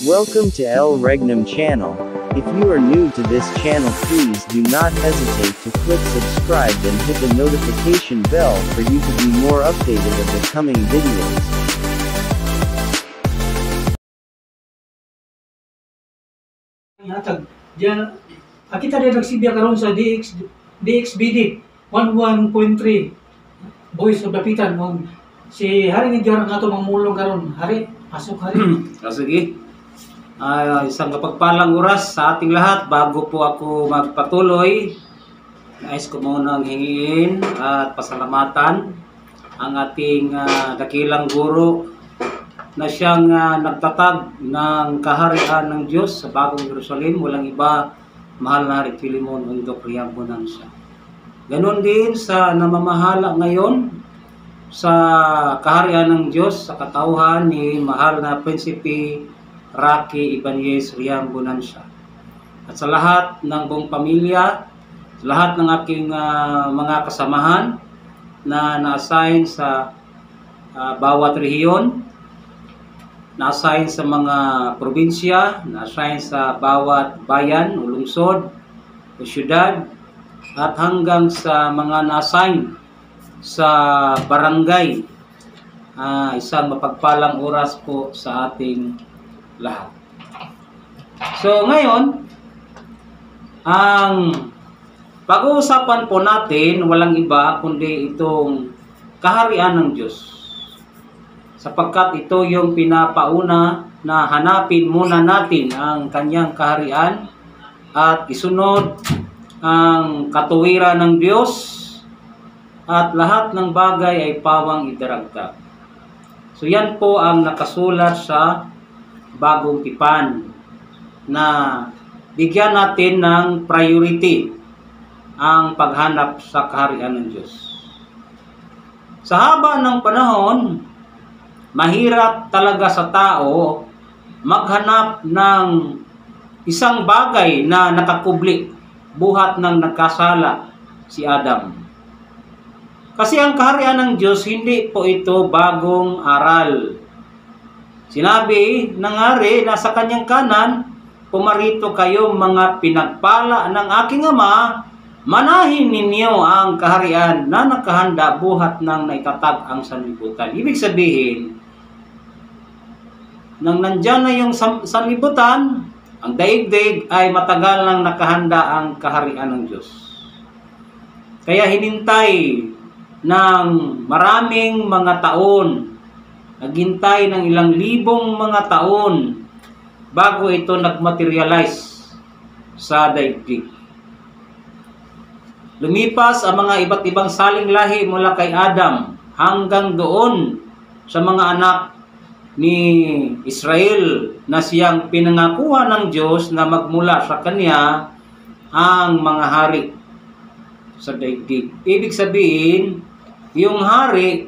Welcome to El Regnum channel. If you are new to this channel, please do not hesitate to click subscribe and hit the notification bell for you to be more updated of the coming videos. Diyan, kita din nagsibya karon sa DXBD 11.3 Voice of Dapitan mong si Hari Edgar nga ito mamulong karon. Hari, pasok Hari. Sige. Isang kapagpalang oras sa ating lahat. Bago po ako magpatuloy, nais ko munang hingin at pasalamatan ang ating dakilang guro na siyang nagtatag ng kaharian ng Diyos sa Bagong Jerusalem. Walang iba, mahal na Hari Filimon Undok Riambonansya. Ganon din sa namamahala ngayon sa kaharian ng Diyos sa katauhan ni mahal na Prinsipe Rocky Ibanez Riambonansya. At sa lahat ng buong pamilya, sa lahat ng aking mga kasamahan na na-assign sa bawat rehiyon, na-assign sa mga probinsya, na-assign sa bawat bayan o lungsod o syudad, at hanggang sa mga na-assign sa barangay. Isang mapagpalang oras po sa ating lahat. So ngayon, ang pag-uusapan po natin walang iba kundi itong kaharian ng Diyos. Sapagkat ito yung pinapauna na hanapin muna natin ang kanyang kaharian at isunod ang katuwiran ng Diyos at lahat ng bagay ay pawang idaragdag. So yan po ang nakasulat sa Bagong Tipan na bigyan natin ng priority ang paghanap sa kaharian ng Diyos. Sa haba ng panahon, mahirap talaga sa tao maghanap ng isang bagay na nakakubli buhat ng nagkasala si Adam. Kasi ang kaharian ng Diyos, hindi po ito bagong aral. Sinabi ng hari na sa kanyang kanan, pumarito kayo mga pinagpala ng aking Ama, manahin ninyo ang kaharian na nakahanda buhat ng naitatag ang sanlibutan. Ibig sabihin, nang nandyan na yung sanlibutan, ang daigdig ay matagal nang nakahanda ang kaharian ng Diyos. Kaya hinintay ng maraming mga taon, naghintay ng ilang libong mga taon bago ito nagmaterialize sa daigdig. Lumipas ang mga iba't ibang saling lahi mula kay Adam hanggang doon sa mga anak ni Israel na siyang pinangakuha ng Diyos na magmula sa kanya ang mga hari sa daigdig. Ibig sabihin, yung hari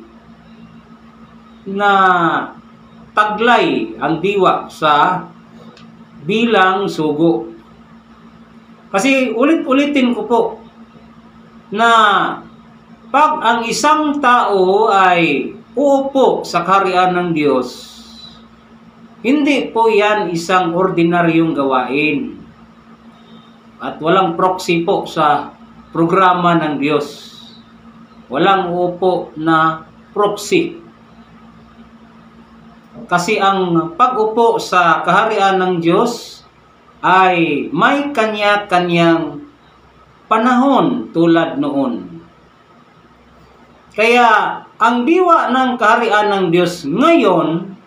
na taglay ang diwa sa bilang sugo. Kasi ulit-ulitin ko po na pag ang isang tao ay uupo sa kaharian ng Diyos, hindi po yan isang ordinaryong gawain. At walang proxy po sa programa ng Diyos. Walang uupo na proxy. Kasi ang pag-upo sa kaharian ng Diyos ay may kanya-kanyang panahon tulad noon. Kaya ang diwa ng kaharian ng Diyos ngayon,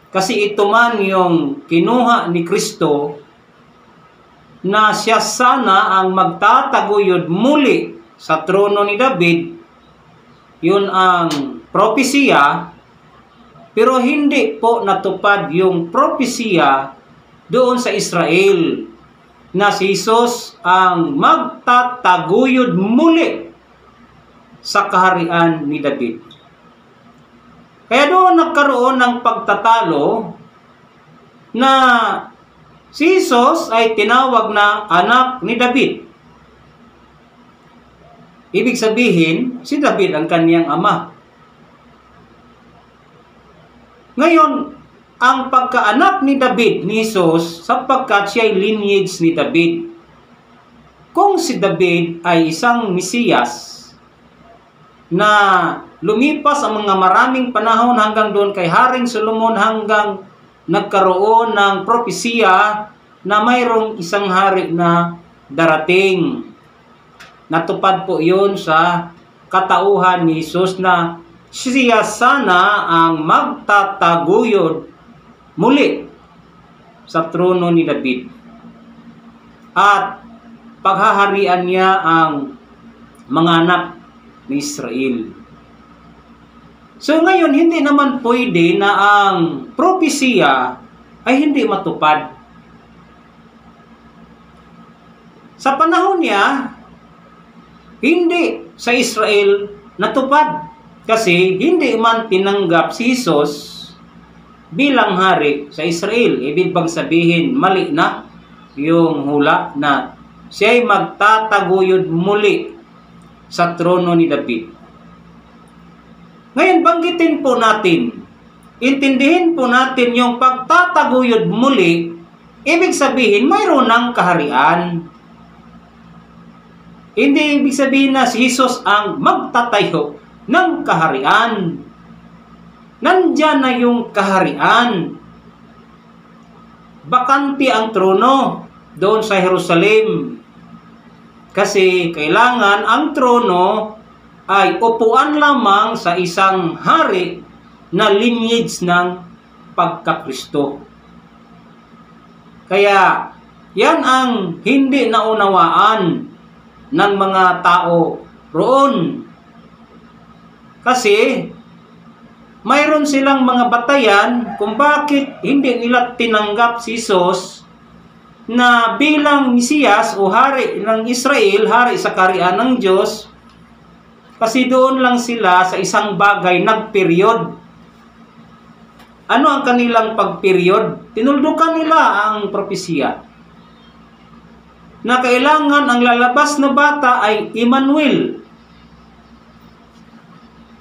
kasi ito man yung kinuha ni Kristo na siya sana ang magtataguyod muli sa trono ni David, yun ang propesiya. Pero hindi po natupad yung propesiya doon sa Israel na si Jesus ang magtataguyod muli sa kaharian ni David. Kaya doon nagkaroon ng pagtatalo na si Jesus ay tinawag na anak ni David. Ibig sabihin, si David ang kaniyang ama. Ngayon, ang pagkaanak ni David, ni Jesus, sapagkat siya ay lineage ni David. Kung si David ay isang Mesiyas na lumipas ang mga maraming panahon hanggang doon kay Haring Solomon, hanggang nagkaroon ng propesiya na mayroong isang hari na darating. Natupad po yun sa katauhan ni Jesus na siya sana ang magtataguyod muli sa trono ni David. At paghaharian niya ang mga anak ni Israel. So ngayon, hindi naman pwede na ang propesiya ay hindi matupad. Sa panahon niya, hindi sa Israel natupad kasi hindi man tinanggap si Jesus bilang hari sa Israel. Ibig bang sabihin, mali na yung hula na siya'y magtataguyod muli sa trono ni David. Ngayon, banggitin po natin, intindihin po natin yung pagtataguyod muli, ibig sabihin, mayroon ng kaharian. Hindi ibig sabihin na si Jesus ang magtatayo ng kaharian. Nandyan na yung kaharian. Bakante ang trono doon sa Jerusalem. Kasi kailangan ang trono ay upuan lamang sa isang hari na lineage ng pagkakristo. Kaya yan ang hindi naunawaan ng mga tao roon. Kasi mayroon silang mga batayan kung bakit hindi nila tinanggap si Jesus na bilang Mesiyas o hari ng Israel, hari sa kaharian ng Diyos, kasi doon lang sila sa isang bagay nagperiod. Ano ang kanilang pagperiod? Tinuldukan nila ang propesiya na kailangan ang lalabas na bata ay Emmanuel,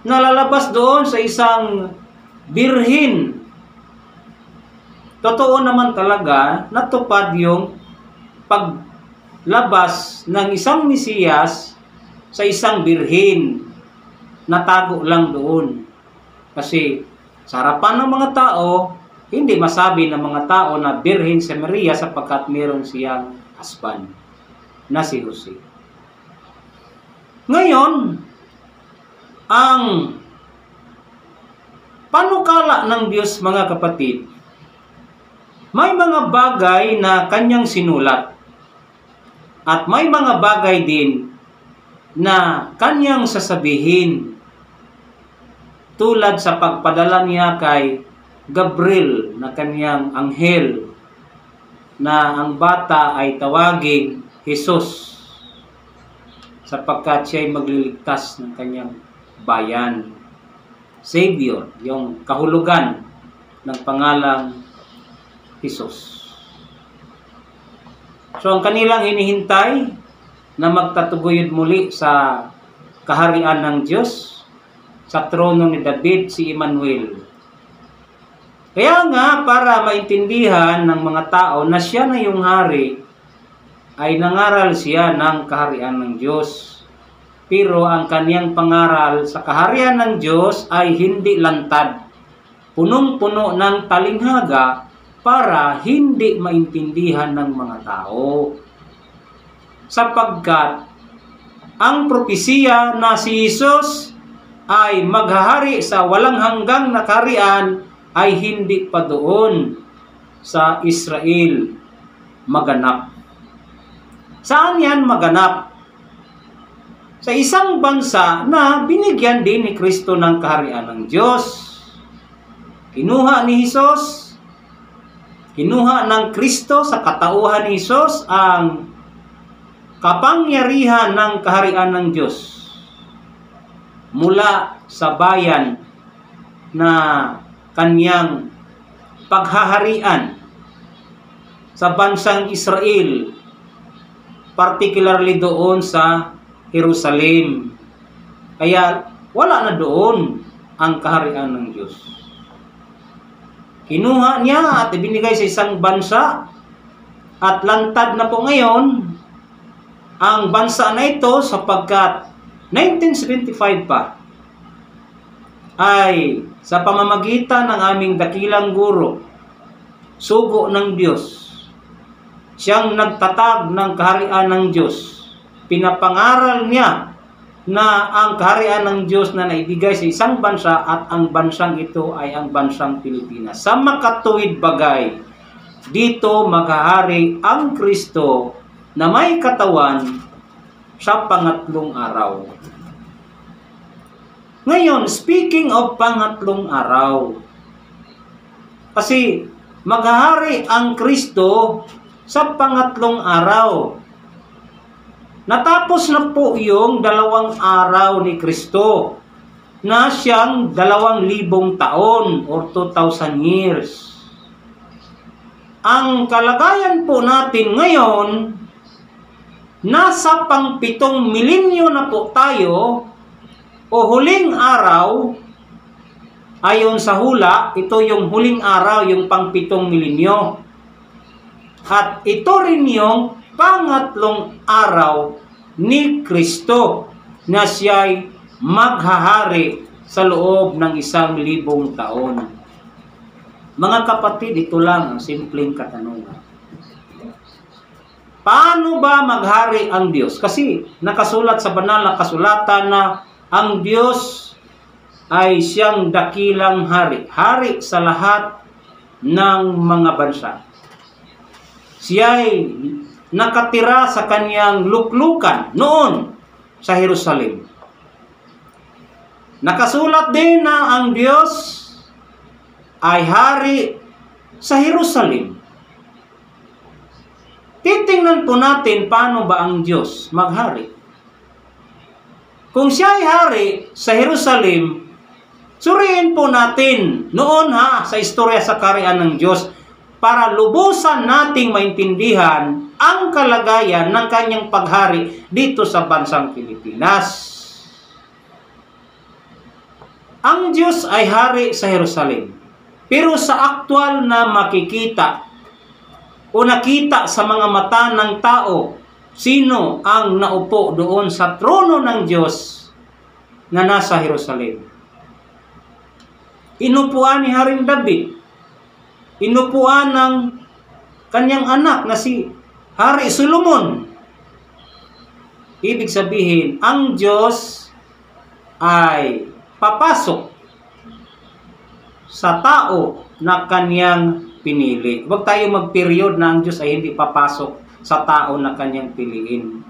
na lalabas doon sa isang birhin. Totoo naman talaga, natupad yung paglabas ng isang Mesiyas sa isang birhin. Natago lang doon. Kasi sa harapan ng mga tao, hindi masabi ng mga tao na birhin si Maria sapagkat meron siyang husband na si Jose. Ngayon, ang panukala ng Diyos, mga kapatid, may mga bagay na kanyang sinulat at may mga bagay din na kanyang sasabihin, tulad sa pagpadala niya kay Gabriel na kanyang anghel na ang bata ay tawaging Jesus sapagkat siya ay magliligtas ng kanyang bayan. Savior, yung kahulugan ng pangalang Jesus. So ang kanilang hinihintay na magtatuguyod muli sa kaharian ng Diyos, sa trono ni David, si Emmanuel. Kaya nga, para maintindihan ng mga tao na siya na yung hari, ay nangaral siya ng kaharian ng Diyos. Pero ang kaniyang pangaral sa kaharian ng Diyos ay hindi lantad, punong-puno ng talinghaga para hindi maintindihan ng mga tao. Sapagkat ang propesiya na si Jesus ay maghahari sa walang hanggang na kaharian ay hindi pa doon sa Israel maganap. Saan yan maganap? Sa isang bansa na binigyan din ni Kristo ng kaharian ng Diyos. Kinuha ni Jesus, kinuha ng Kristo sa katauhan ni Jesus ang kapangyarihan ng kaharian ng Diyos mula sa bayan na kanyang paghaharian sa bansang Israel, particularly doon sa Jerusalem. Kaya wala na doon ang kaharian ng Diyos. Kinuha niya at ibinigay sa isang bansa. At lantad na po ngayon ang bansa na ito sapagkat 1975 pa ay sa pamamagitan ng aming dakilang guro, sugo ng Diyos, siyang nagtatag ng kaharian ng Diyos. Pinapangaral niya na ang kaharian ng Diyos na naibigay sa isang bansa at ang bansang ito ay ang bansang Pilipinas. Sa makatuwid bagay, dito maghahari ang Kristo na may katawan sa pangatlong araw. Ngayon, speaking of pangatlong araw, kasi maghahari ang Kristo sa pangatlong araw. Natapos na po yung 2 araw ni Kristo na siyang 2,000 taon or 2,000 years. Ang kalagayan po natin ngayon, nasa pang-7 milenyo na po tayo o huling araw. Ayon sa hula, ito yung huling araw, yung pang-7 milenyo. At ito rin yung pangatlong araw ni Kristo na siya'y maghahari sa loob ng 1,000 taon. Mga kapatid, ito lang ang simpleng katanungan. Paano ba maghari ang Diyos? Kasi nakasulat sa banal na kasulatan na ang Diyos ay siyang dakilang hari. Hari sa lahat ng mga bansa. Siya'y nakatira sa kanyang luklukan noon sa Jerusalem. Nakasulat din na ang Diyos ay hari sa Jerusalem. Titingnan po natin paano ba ang Diyos maghari. Kung siya ay hari sa Jerusalem, suriin po natin noon sa istorya sa kaharian ng Diyos para lubusan nating maintindihan ang kalagayan ng kanyang paghari dito sa bansang Pilipinas. Ang Diyos ay hari sa Jerusalem. Pero sa aktwal na makikita o nakita sa mga mata ng tao, sino ang naupo doon sa trono ng Diyos na nasa Jerusalem? Inupuan ni Haring David. Inupuan ng kanyang anak na si Hari Solomon. Ibig sabihin, ang Diyos ay papasok sa tao na kanyang pinili. Huwag tayo mag-period na ang Diyos ay hindi papasok sa tao na kanyang piliin.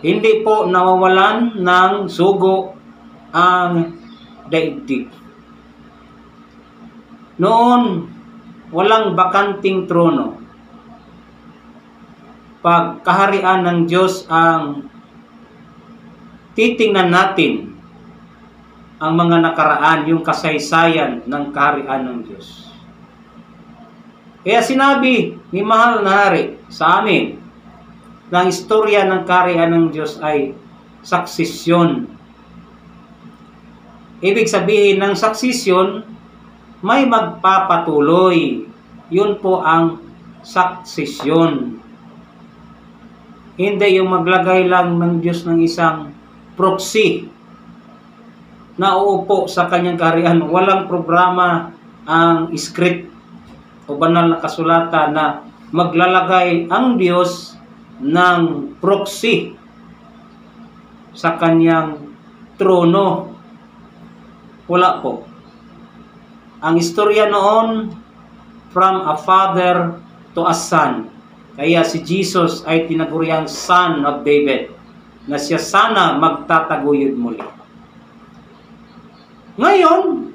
Hindi po nawawalan ng sugo ang daigdig. Noon, walang bakanting trono. Pag kaharian ng Diyos ang titingnan natin, ang mga nakaraan, yung kasaysayan ng kaharian ng Diyos. Kaya sinabi ni mahal na hari sa amin na ang istorya ng kaharian ng Diyos ay suksesyon. Ibig sabihin ng suksesyon, may magpapatuloy. Yun po ang suksesyon. Hindi yung maglagay lang ng Diyos ng isang proxy na uupo sa kanyang kaharian. Walang programa ang script o banal na kasulatan na maglalagay ang Diyos ng proxy sa kanyang trono. Wala po. Ang istorya noon, from a father to a son. Kaya si Jesus ay tinaguriang Son of David, na siya sana magtataguyod muli. Ngayon,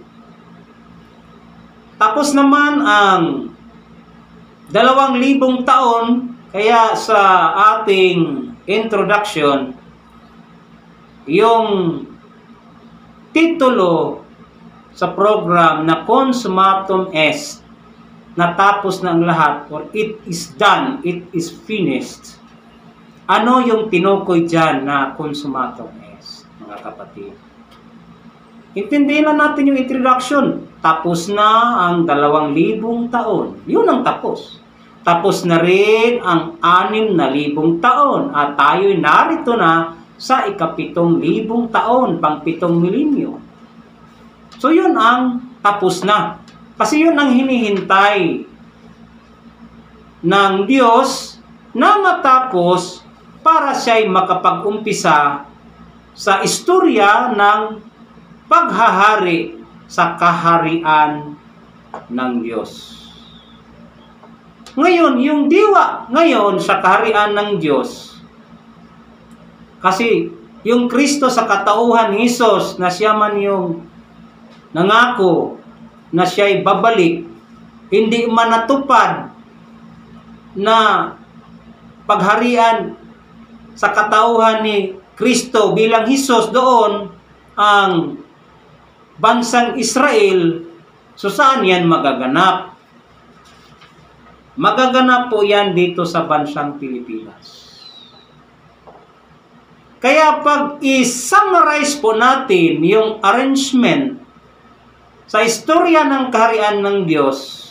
tapos naman ang 2,000 taon, kaya sa ating introduction, yung titulo sa program na Consummatum Est, natapos na ang lahat, or it is done, it is finished. Ano yung tinukoy dyan na Consummatum Est, mga kapatid? Intindihin na natin yung introduction. tapos na ang 2,000 taon. Yun ang tapos. Tapos na rin ang 6,000 taon. At tayo'y narito na sa ika-7,000 taon, pang 7 milenyo. So yun ang tapos na. Kasi yun ang hinihintay ng Diyos na matapos para siya'y makapag-umpisa sa istorya ng paghahari sa kaharian ng Diyos. Ngayon, yung diwa ngayon sa kaharian ng Diyos, kasi yung Kristo sa katauhan ni Jesus na siya man yung nangako na siya'y babalik, hindi man natupad na pagharian sa katauhan ni Kristo bilang Jesus doon ang bansang Israel, so saan yan magaganap? Magaganap po yan dito sa bansang Pilipinas. Kaya pag i-summarize po natin yung arrangement sa istorya ng kaharian ng Diyos,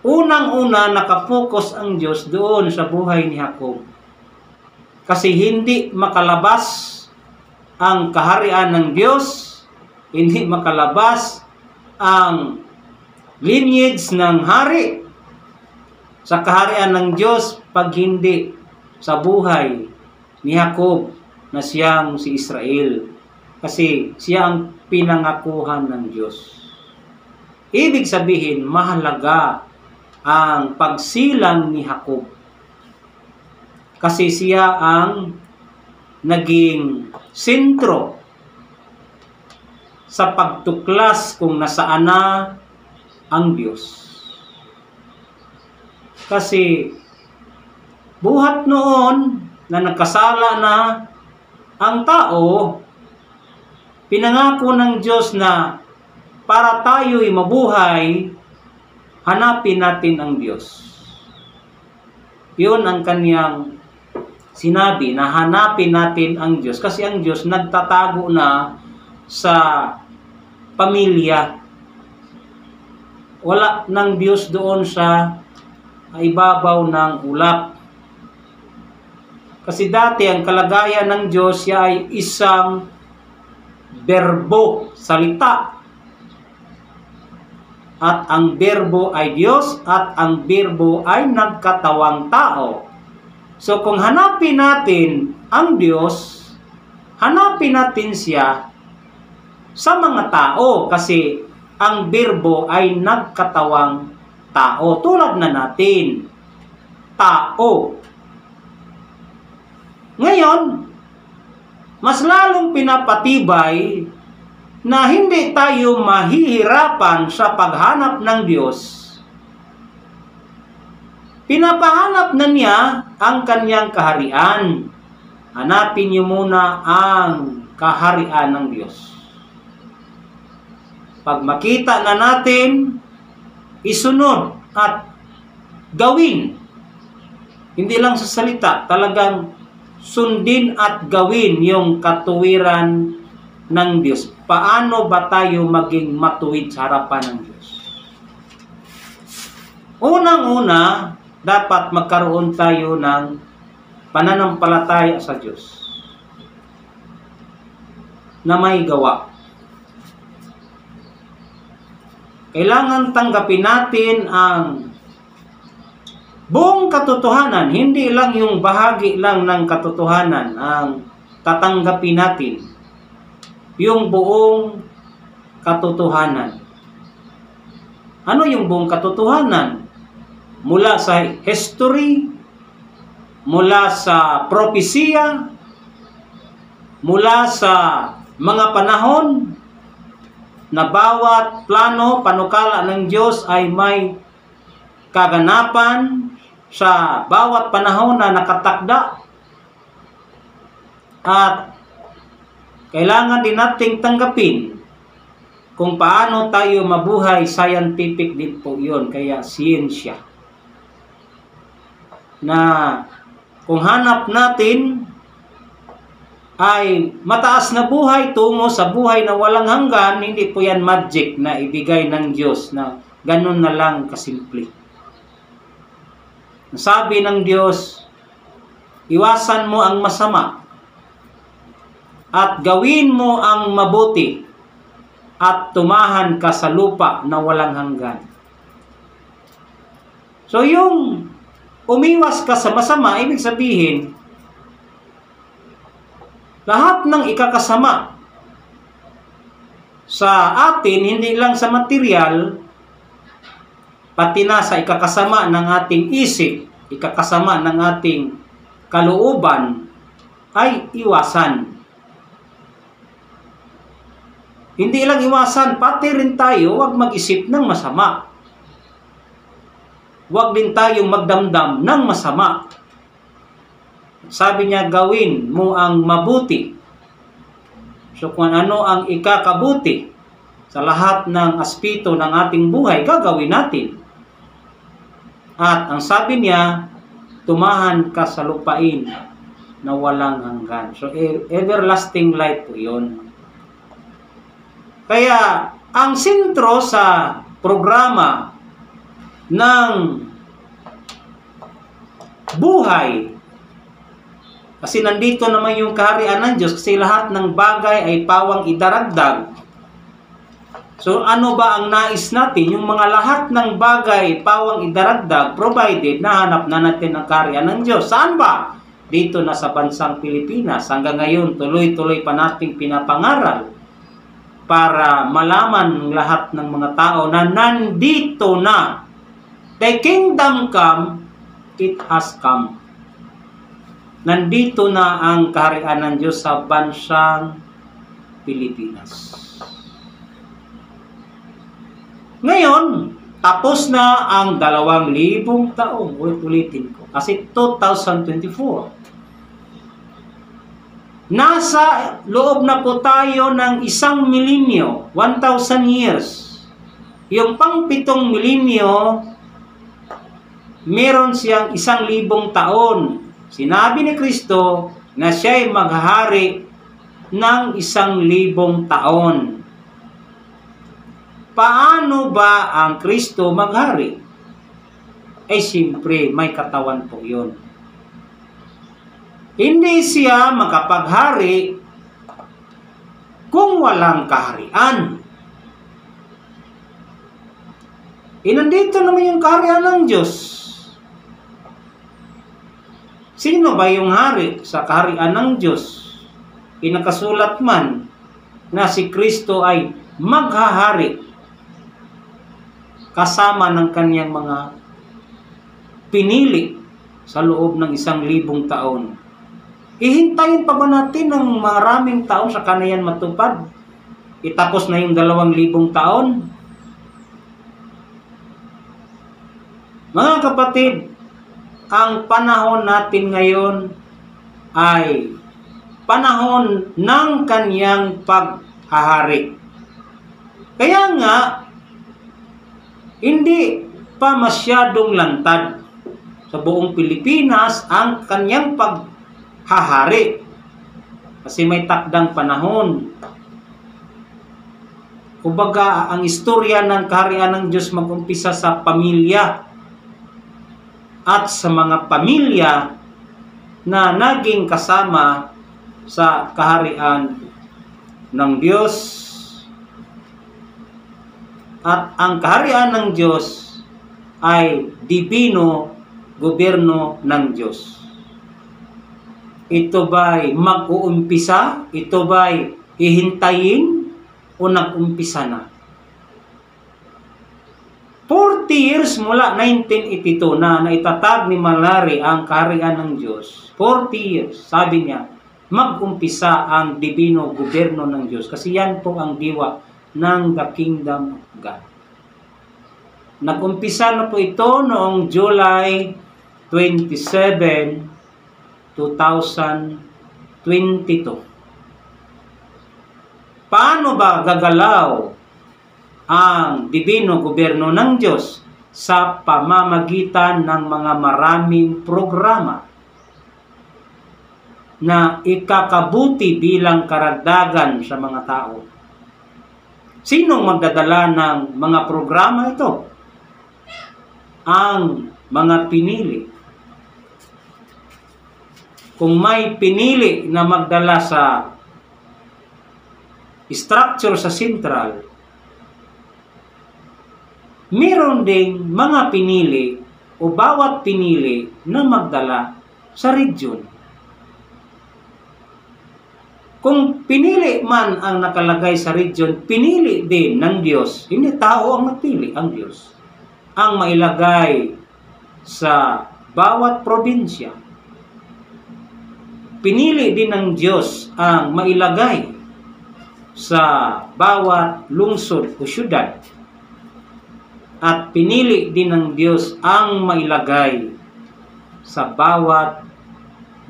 unang-una nakafocus ang Diyos doon sa buhay ni Jacob. Kasi hindi makalabas ang kaharian ng Diyos, hindi makalabas ang lineage ng hari sa kaharian ng Diyos pag hindi sa buhay ni Jacob na siyang si Israel. Kasi siya ang pinangakuhan ng Diyos. Ibig sabihin, mahalaga ang pagsilang ni Jacob. Kasi siya ang naging sentro sa pagtuklas kung nasaan na ang Diyos. Kasi buhat noon na nagkasala na ang tao, pinangako ng Diyos na para tayo'y mabuhay, hanapin natin ang Diyos. Yun ang kaniyang sinabi na hanapin natin ang Diyos. Kasi ang Diyos nagtatago na sa pamilya. Wala ng Diyos doon sa ibabaw ng ulap. Kasi dati ang kalagayan ng Diyos siya ay isang berbo, salita. At ang berbo ay Diyos at ang berbo ay nagkatawang tao. So kung hanapin natin ang Diyos, hanapin natin siya sa mga tao kasi ang berbo ay nagkatawang tao. Tulad na natin, tao. Ngayon, mas lalong pinapatibay na hindi tayo mahihirapan sa paghanap ng Diyos. Pinapahanap na niya ang kanyang kaharian. Hanapin niyo muna ang kaharian ng Diyos. Pag makita na natin, isunod at gawin. Hindi lang sa salita, talagang sundin at gawin yung katuwiran ng Diyos. Paano ba tayo maging matuwid sa harapan ng Diyos? Unang-una, dapat magkaroon tayo ng pananampalataya sa Diyos na may gawa. Kailangan tanggapin natin ang buong katotohanan, hindi lang yung bahagi lang ng katotohanan ang tatanggapin natin. Yung buong katotohanan. Ano yung buong katotohanan? Mula sa history, mula sa propesya, mula sa mga panahon na bawat plano, panukala ng Diyos ay may kaganapan sa bawat panahon na nakatakda. At kailangan din nating tanggapin kung paano tayo mabuhay. Scientific din po yun, kaya siyensya. Na kung hanap natin ay mataas na buhay tungo sa buhay na walang hanggan, hindi po yan magic na ibigay ng Diyos na ganun na lang kasimple. Sabi ng Diyos, iwasan mo ang masama at gawin mo ang mabuti at tumahan ka sa lupa na walang hanggan. So yung umiwas ka sa masama, ibig sabihin, lahat ng ikakasama sa atin, hindi lang sa material, pati na sa ikakasama ng ating isip, ikakasama ng ating kalooban, ay iwasan. Hindi lang iwasan, pati rin tayo, huwag mag-isip ng masama. Huwag din tayong magdamdam ng masama. Sabi niya, gawin mo ang mabuti. So kung ano ang ikakabuti sa lahat ng aspeto ng ating buhay, gagawin natin. At ang sabi niya, tumahan ka sa lupain na walang hanggan. So everlasting life po yun. Kaya ang sentro sa programa ng buhay, kasi nandito naman yung kaharian ng Diyos, kasi lahat ng bagay ay pawang idaragdag. So ano ba ang nais natin? Yung mga lahat ng bagay pawang idaragdag, provided nahanap na natin ang kaharian ng Diyos. Saan ba? Dito na sa bansang Pilipinas. Hanggang ngayon, tuloy-tuloy pa nating pinapangaral para malaman ng lahat ng mga tao na nandito na. The kingdom come, it has come. Nandito na ang kaharian ng Diyos sa bansang Pilipinas. Ngayon, tapos na ang 2,000 taong. Ulitin ko. Kasi 2024. Nasa loob na po tayo ng 1 milenyo, 1,000 years. Yung pang 7 milenyo, meron siyang 1,000 taon. Sinabi ni Kristo na siya'y maghahari ng 1,000 taon. Paano ba ang Kristo maghari? Eh siyempre, may katawan po yun. Hindi siya makapaghari kung walang kaharian. Nandito naman yung kaharian ng Diyos. Sino ba yung hari sa kaharian ng Diyos? Pinakasulat man na si Kristo ay maghahari kasama ng kanyang mga pinili sa loob ng 1,000 taon. Ihintayin pa ba natin ng maraming taon sa kanayan matupad? Itapos na yung 2,000 taon? Mga kapatid, ang panahon natin ngayon ay panahon ng kanyang paghahari. Kaya nga, hindi pa masyadong lantad sa buong Pilipinas ang kanyang paghahari. Kasi may takdang panahon. Kumbaga, ang istorya ng kaharian ng Diyos mag-umpisa sa pamilya at sa mga pamilya na naging kasama sa kaharian ng Diyos. At ang kaharian ng Diyos ay dibino gobyerno ng Diyos. Ito ba'y mag-uumpisa? Ito ba'y hihintayin o nag-umpisa na? 40 years mula 1982 na naitatag ni Malari ang kaharian ng Diyos. 40 years, sabi niya, mag-umpisa ang dibino gobyerno ng Diyos. Kasi yan po ang diwa ng the kingdom of God. Nag-umpisa na po ito noong July 27, 2022. Paano ba gagalaw ang dibino gobyerno ng Diyos? Sa pamamagitan ng mga maraming programa na ikakabuti bilang karagdagan sa mga tao. Sinong magdadala ng mga programa ito? Ang mga pinili. Kung may pinili na magdala sa structure sa central, meron ding mga pinili o bawat pinili na magdala sa region. Kung pinili man ang nakalagay sa region, pinili din ng Diyos. Hindi tao ang nagpili, ang Diyos. Ang mailagay sa bawat probinsya. Pinili din ng Diyos ang mailagay sa bawat lungsod o syudad. At pinili din ng Diyos ang mailagay sa bawat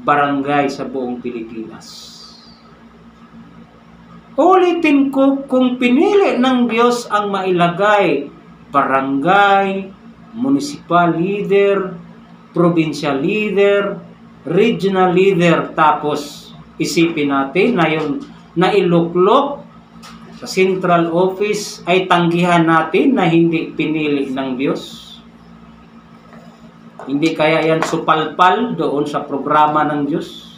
barangay sa buong Pilipinas. Ulitin ko, kung pinili ng Diyos ang mailagay barangay, municipal leader, provincial leader, regional leader, tapos isipin natin na yung nailuklok sa central office ay tanggihan natin na hindi pinili ng Diyos. Hindi kaya yan supalpal doon sa programa ng Diyos?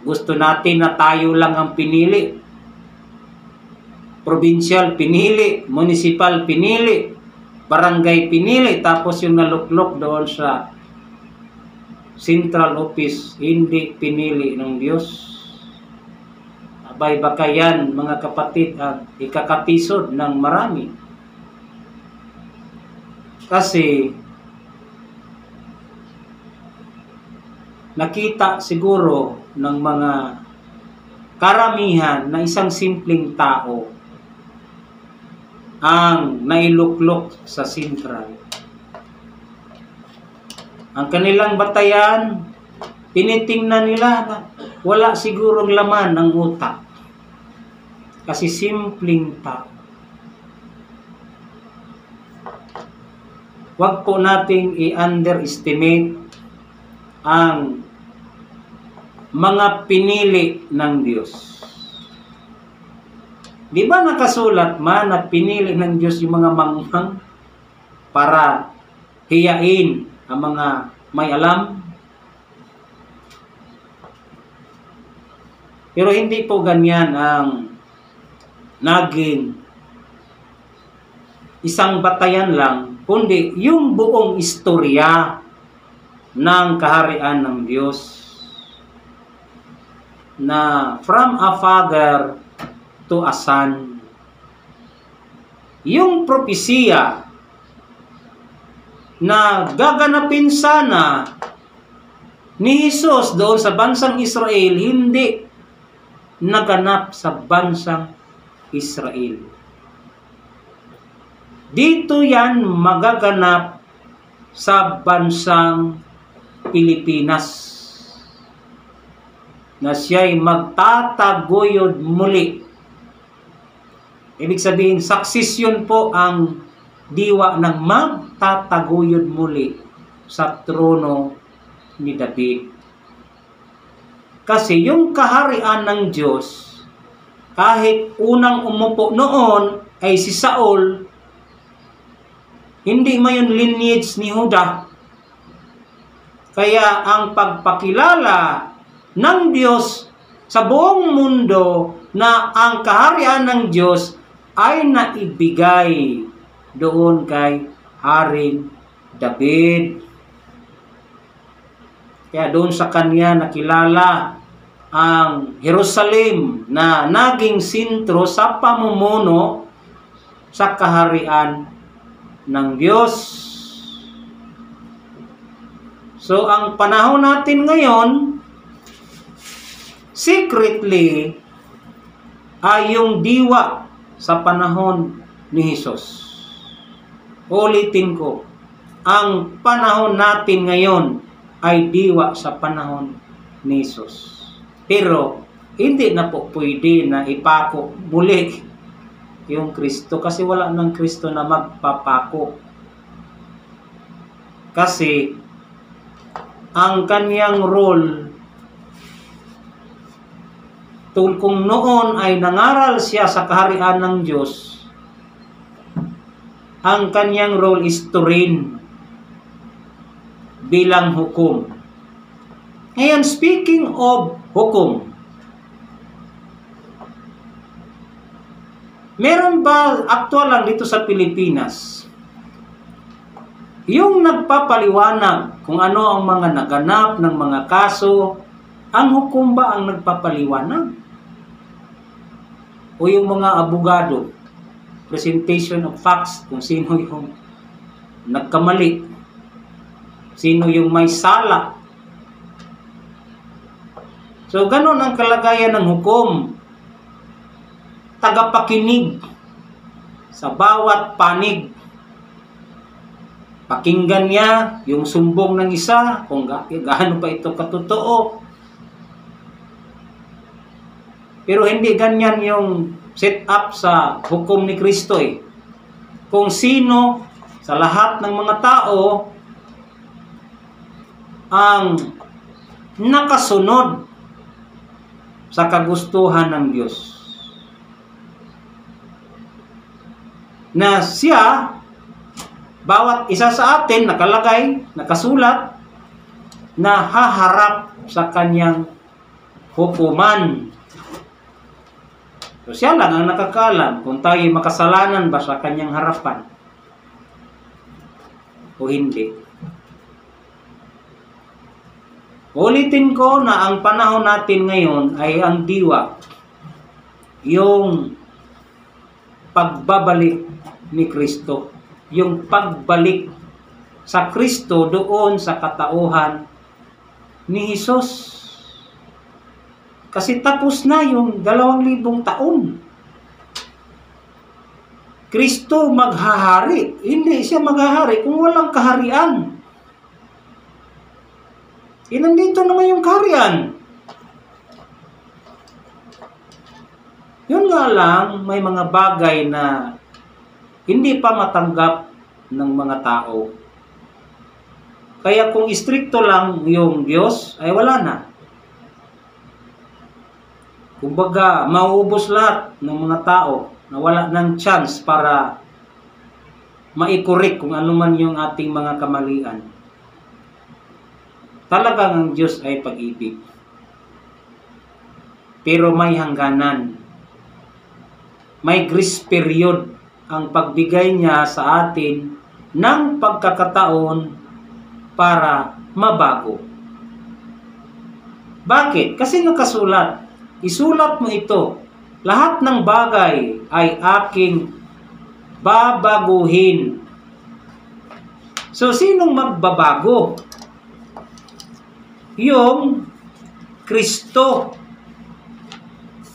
Gusto natin na tayo lang ang pinili. Provincial pinili, municipal pinili, barangay pinili, tapos yung naluklok doon sa central office, hindi pinili ng Diyos. Abay, baka yan, mga kapatid, ikakatisod ng marami. Kasi, nakita siguro ng mga karamihan na isang simpleng tao ang nailuklok sa sentral. Ang kanilang batayan, tinitingnan nila na wala sigurong laman ng utak. Kasi simpleng tao. Huwag po nating i-underestimate ang mga pinili ng Diyos. Di ba nakasulat man na pinili ng Diyos yung mga manghang para hiyain ang mga may alam? Pero hindi po ganyan ang naging isang batayan lang, kundi yung buong istorya ng kaharian ng Diyos na from a father to a son. Yung propesiya na gaganapin sana ni Jesus doon sa bansang Israel, hindi naganap sa bansang Israel. Dito yan magaganap sa bansang Pilipinas, na siya'y magtataguyod muli. Ibig sabihin, succession po ang diwa ng magtataguyod muli sa trono ni David. Kasi yung kaharian ng Diyos, kahit unang umupo noon ay si Saul, hindi mayon lineage ni Judah. Kaya ang pagpakilala ng Diyos sa buong mundo na ang kaharian ng Diyos ay naibigay doon kay Haring David. Kaya doon sa kanya nakilala ang Jerusalem na naging sentro sa pamumuno sa kaharian ng Diyos. So, ang panahon natin ngayon, secretly, ay yung diwa sa panahon ni Jesus. Ulitin ko, ang panahon natin ngayon ay diwa sa panahon ni Jesus. Pero, hindi na po pwede na ipako muli yung Kristo kasi wala ng Kristo na magpapako. Kasi, ang kanyang role kung noon ay nangaral siya sa kaharian ng Diyos, ang kanyang role is to reign bilang hukom. Ngayon, speaking of hukom, meron ba actual lang dito sa Pilipinas yung nagpapaliwanag kung ano ang mga naganap ng mga kaso? Ang hukom ba ang nagpapaliwanag? O yung mga abogado, presentation of facts, kung sino yung nagkamali, sino yung may sala. So, ganun ang kalagayan ng hukom. Tagapakinig sa bawat panig. Pakinggan niya yung sumbong ng isa, kung gaano pa ito katotoo. Pero hindi ganyan yung set up sa hukom ni Kristo eh. Kung sino sa lahat ng mga tao ang nakasunod sa kagustuhan ng Diyos. Na siya, bawat isa sa atin nakalagay, nakasulat, na haharap sa kanyang hukuman. So siya lang ang nakakaalam kung tayo makasalanan ba sa kanyang harapan o hindi. Ulitin ko na ang panahon natin ngayon ay ang diwa, yung pagbabalik ni Kristo, yung pagbalik sa Kristo doon sa katauhan ni Jesus. Kasi tapos na yung 2,000 taon. Kristo maghahari. Hindi siya maghahari kung walang kaharian. Nandito naman yung kaharian. Yun nga lang, may mga bagay na hindi pa matanggap ng mga tao. Kaya kung istrikto lang yung Diyos, ay wala na. Kumbaga, mauubos lahat ng mga tao na wala ng chance para maikorek kung ano man yung ating mga kamalian. Talagang ang Diyos ay pag-ibig. Pero may hangganan. May grace period ang pagbigay niya sa atin ng pagkakataon para mabago. Bakit? Kasi nakasulat. Isulat mo ito. Lahat ng bagay ay aking babaguhin. So, sinong magbabago? Yung Kristo.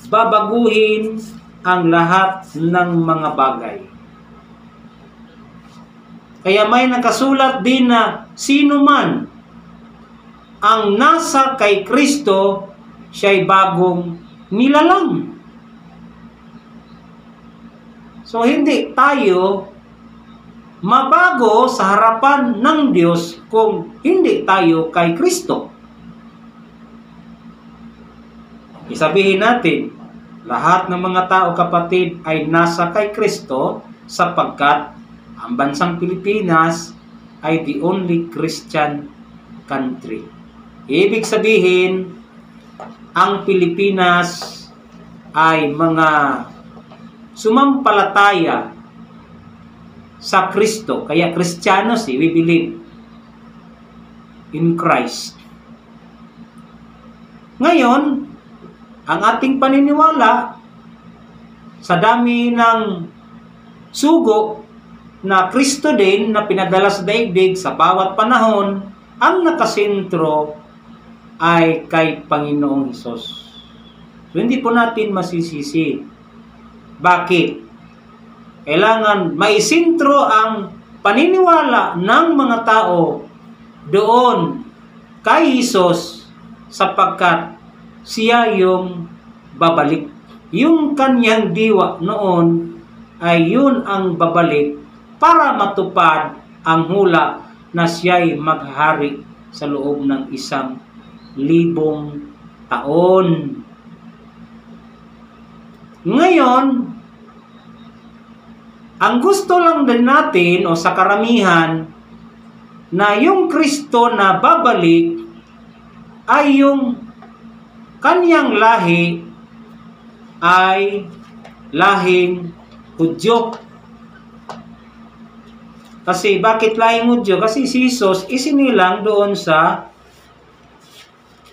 Babaguhin ang lahat ng mga bagay. Kaya may nakasulat din na sino man ang nasa kay Kristo, siya'y bagong nilalang. So, hindi tayo mabago sa harapan ng Diyos kung hindi tayo kay Kristo. Isabihin natin, lahat ng mga tao, kapatid, ay nasa kay Kristo sapagkat ang bansang Pilipinas ay the only Christian country. Ibig sabihin, ang Pilipinas ay mga sumampalataya sa Kristo. Kaya Kristiyanos, we believe in Christ. Ngayon, ang ating paniniwala sa dami ng sugo na Kristo din na pinadala sa daigdig sa bawat panahon, ang nakasentro ay kay Panginoong Hesus. So, hindi po natin masisisi. Bakit? Kailangan maisentro ang paniniwala ng mga tao doon kay Hesus sapagkat siya yung babalik. Yung kanyang diwa noon ay yun ang babalik para matupad ang hula na siya'y maghari sa loob ng 1,000 taon. Ngayon, ang gusto lang din natin o sa karamihan na yung Kristo na babalik ay yung kanyang lahi ay lahing Hudyo. Kasi bakit lahing Hudyo? Kasi si Jesus isinilang doon sa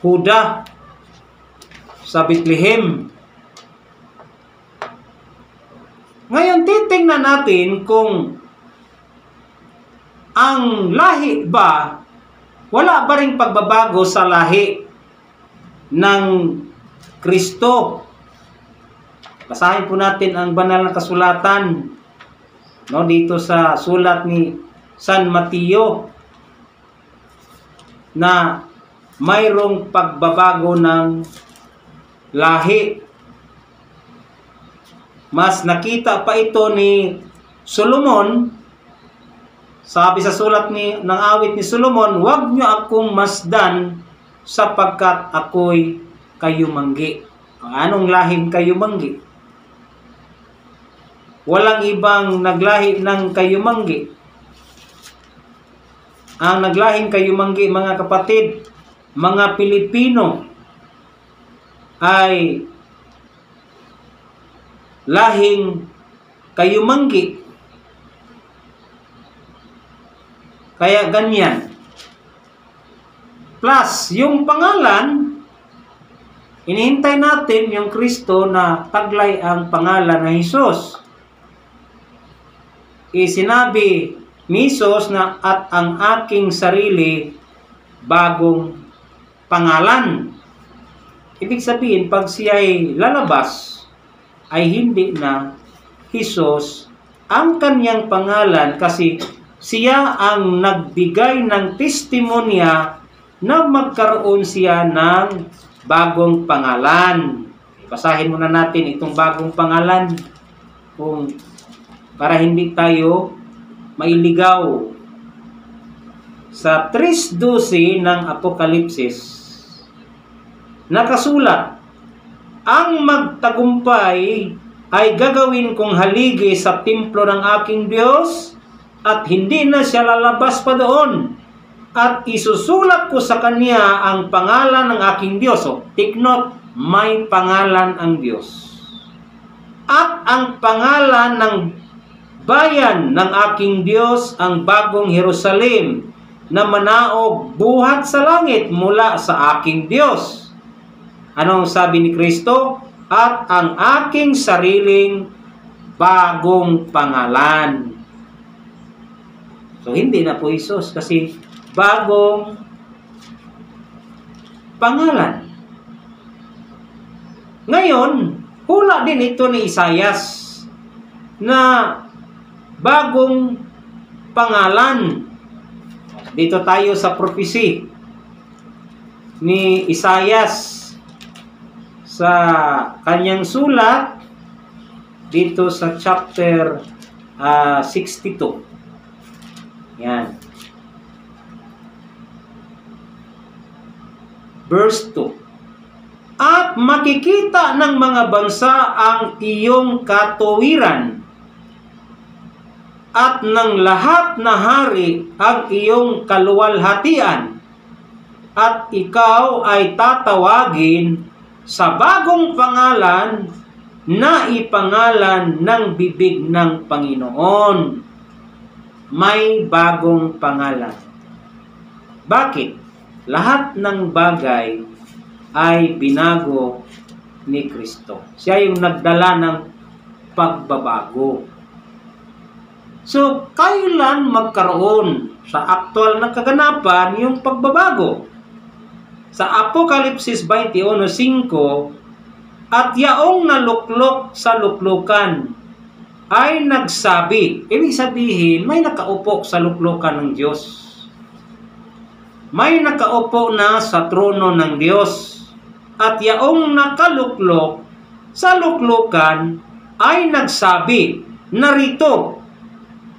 Huda, sa Bethlehem. Ngayon, titingnan natin kung ang lahi ba, wala ba ring pagbabago sa lahi ng Kristo. Basahin po natin ang banal na kasulatan, no, dito sa sulat ni San Mateo na mayroong pagbabago ng lahi. Mas nakita pa ito ni Solomon. Sabi sa sulat ng awit ni Solomon, "Huwag niyo akong masdan sapagkat ako'y kayumanggi." Anong lahing kayumanggi? Walang ibang naglahi ng kayumanggi. Ang naglahing kayumanggi, mga kapatid, mga Pilipino, ay lahing kayumanggi. Kaya ganyan. Plus, yung pangalan, inihintay natin yung Kristo na taglay ang pangalan na Jesus. Sinabi ni Jesus na at ang aking sarili bagong pangalan. Ibig sabihin, pag siya ay lalabas, ay hindi na Jesus ang kanyang pangalan kasi siya ang nagbigay ng testimonya na magkaroon siya ng bagong pangalan. Basahin muna natin itong bagong pangalan para hindi tayo mailigaw. Sa 3:12 ng Apokalipsis, nakasulat, "Ang magtagumpay ay gagawin kong haligi sa templo ng aking Diyos at hindi na siya lalabas pa doon. At isusulat ko sa kanya ang pangalan ng aking Diyos." So, take note, may pangalan ang Diyos. "At ang pangalan ng bayan ng aking Diyos, ang bagong Jerusalem, na manaog buhat sa langit mula sa aking Diyos." Anong sabi ni Kristo? "At ang aking sariling bagong pangalan." So, hindi na po Jesus kasi bagong pangalan. Ngayon, hula din ito ni Isaias na bagong pangalan. Dito tayo sa prophecy ni Isaias sa kanyang sulat dito sa chapter 62. Yan. Verse 2. "At makikita ng mga bansa ang iyong katuwiran, at ng lahat na hari ang iyong kaluwalhatian, at ikaw ay tatawagin sa bagong pangalan na ipangalan ng bibig ng Panginoon." May bagong pangalan. Bakit? Lahat ng bagay ay binago ni Kristo. Siya yung nagdala ng pagbabago. So, kailan magkaroon sa aktual na kaganapan yung pagbabago? Sa Apokalipsis 21:5, "At yaong naluklok sa luklukan ay nagsabi," ibig sabihin, may nakaupo sa luklukan ng Diyos. May nakaupo na sa trono ng Diyos. "At yaong nakaluklok sa luklukan ay nagsabi, narito,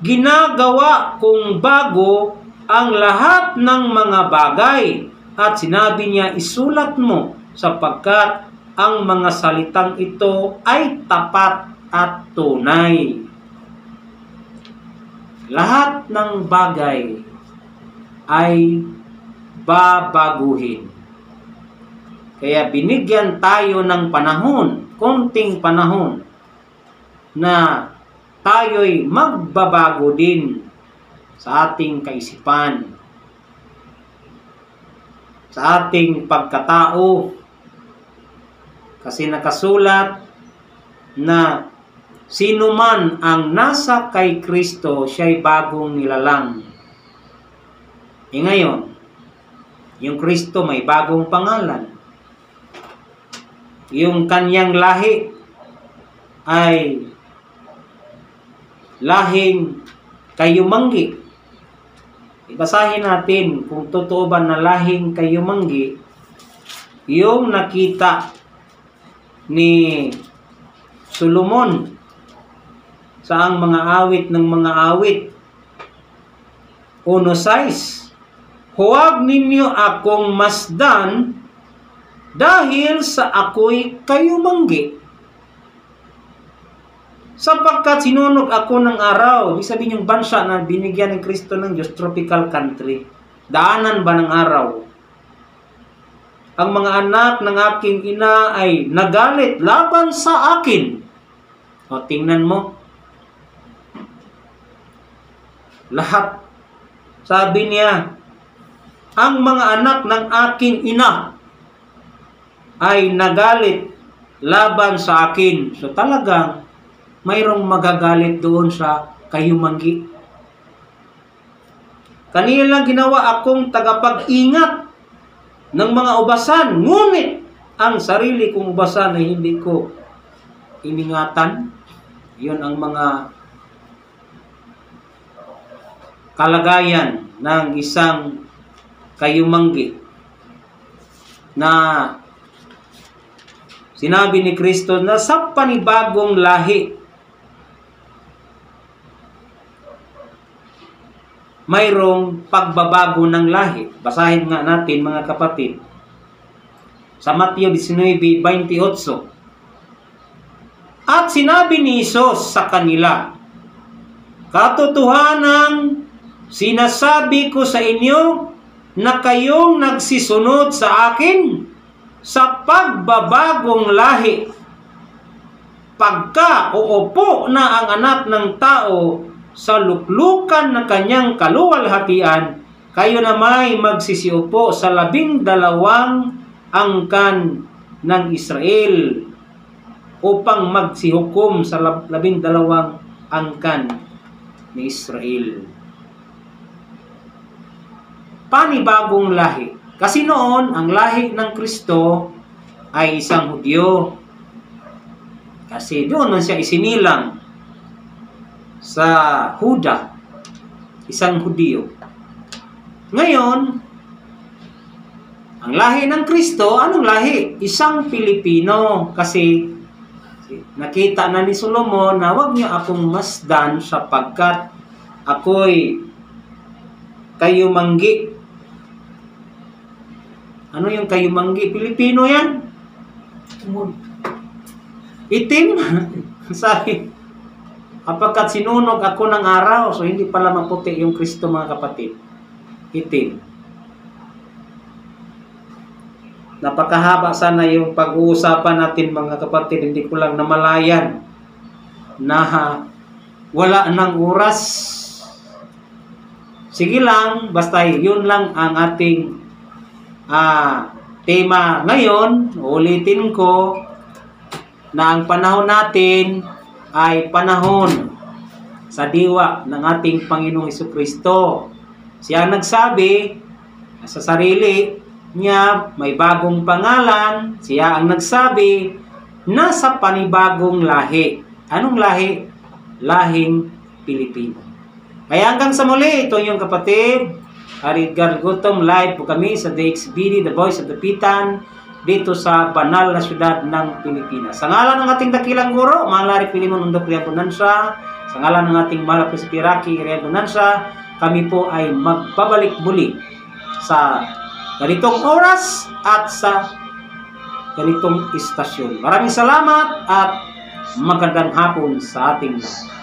ginagawa kong bago ang lahat ng mga bagay. At sinabi niya, isulat mo sapagkat ang mga salitang ito ay tapat at tunay. Lahat ng bagay ay babaguhin. Kaya binigyan tayo ng panahon, konting panahon, na tayo'y magbabago din sa ating kaisipan, sa ating pagkatao. Kasi nakasulat na sino man ang nasa kay Kristo, siya'y bagong nilalang. E ngayon, yung Kristo may bagong pangalan. Yung kanyang lahi ay lahing kayumanggi. Ibasahin natin kung totoo ba na lahing kayumanggi yung nakita ni Solomon sa ang mga awit ng mga awit. 1:6, huwag ninyo akong masdan dahil sa ako'y kayumanggi, sapagkat sinunog ako ng araw. Ibig sabihin yung bansa na binigyan ng Kristo ng Diyos, tropical country. Daanan ba ng araw? Ang mga anak ng aking ina ay nagalit laban sa akin. O, tingnan mo. Lahat. Sabi niya, ang mga anak ng aking ina ay nagalit laban sa akin. So talagang mayroong magagalit doon sa kayumanggi. Kanila lang ginawa akong tagapag-ingat ng mga ubasan, ngunit ang sarili kong ubasan ay hindi ko iningatan. Yun ang mga kalagayan ng isang kayumanggi na sinabi ni Kristo na sa panibagong lahi mayroong pagbabago ng lahi. Basahin nga natin mga kapatid sa Mateo 19:28. At sinabi ni Jesus sa kanila, katotohanan sinasabi ko sa inyo na kayong nagsisunod sa akin sa pagbabagong lahi, pagka uupo na ang anak ng tao sa luklukan ng kanyang kaluwalhatian, kayo na may magsisiupo sa 12 angkan ng Israel upang magsihukom sa 12 angkan ni Israel. Panibagong lahi. Kasi noon, ang lahi ng Kristo ay isang Hudyo. Kasi doon siya isinilang sa Huda, isang Hudyo. Ngayon, ang lahi ng Kristo, anong lahi? Isang Pilipino. Kasi nakita na ni Solomon na huwag niyo akong masdan sapagkat ako'y kayumanggi. Ano yung kayumanggi? Pilipino yan. Itim. Sabi, kapagkat sinunog ako ng araw, so hindi pala maputi yung Kristo mga kapatid. Itim. Napakahaba sana yung pag-uusapan natin mga kapatid, hindi ko lang namalayan na wala ng oras. Sige lang, basta yun lang ang ating tema ngayon. Ulitin ko na ang panahon natin ay panahon sa diwa ng ating Panginoong Jesucristo. Siya ang nagsabi sa sarili niya, may bagong pangalan. Siya ang nagsabi na sa panibagong lahi. Anong lahi? Lahing Pilipino. Kaya hanggang sa muli, ito yung kapatid Edgar Gutom, live po kami sa DXBD, The Voice of the Pitan, dito sa banal na syudad ng Pilipinas. Sa ngalan ng ating dakilang guro, Malari Pilimon Undok Ria Bonanza, sa ngalan ng ating Malapis Piraki Ria Bonanza, kami po ay magbabalik muli sa ganitong oras at sa ganitong istasyon. Maraming salamat at magandang hapon sa ating lahat.